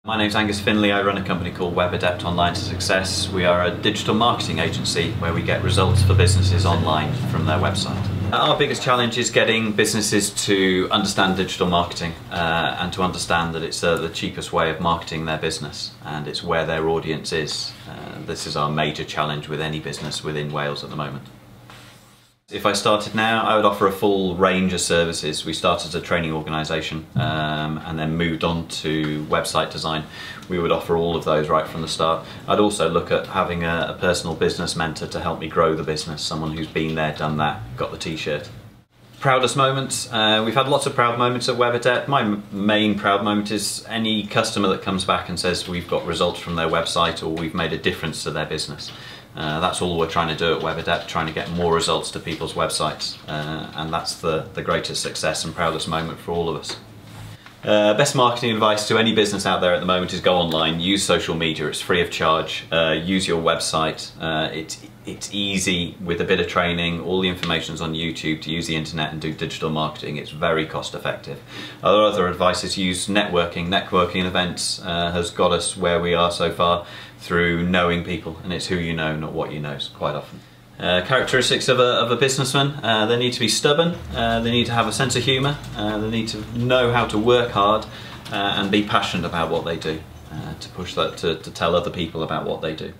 My name's Angus Finley. I run a company called WebAdept Online to Success. We are a digital marketing agency where we get results for businesses online from their website. Our biggest challenge is getting businesses to understand digital marketing and to understand that it's the cheapest way of marketing their business and it's where their audience is. This is our major challenge with any business within Wales at the moment. If I started now, I would offer a full range of services. We started as a training organisation and then moved on to website design. We would offer all of those right from the start. I'd also look at having a personal business mentor to help me grow the business, someone who's been there, done that, got the t-shirt. Proudest moments, we've had lots of proud moments at WebAdept. My main proud moment is any customer that comes back and says we've got results from their website or we've made a difference to their business. That's all we're trying to do at WebAdept, trying to get more results to people's websites, and that's the greatest success and proudest moment for all of us. Best marketing advice to any business out there at the moment is go online, use social media, it's free of charge, use your website, it's easy with a bit of training, all the information's on YouTube to use the internet and do digital marketing, it's very cost effective. Our other advice is use networking events has got us where we are so far through knowing people, and it's who you know, not what you know, quite often. Characteristics of a businessman, they need to be stubborn, they need to have a sense of humour, they need to know how to work hard and be passionate about what they do, to push that, to tell other people about what they do.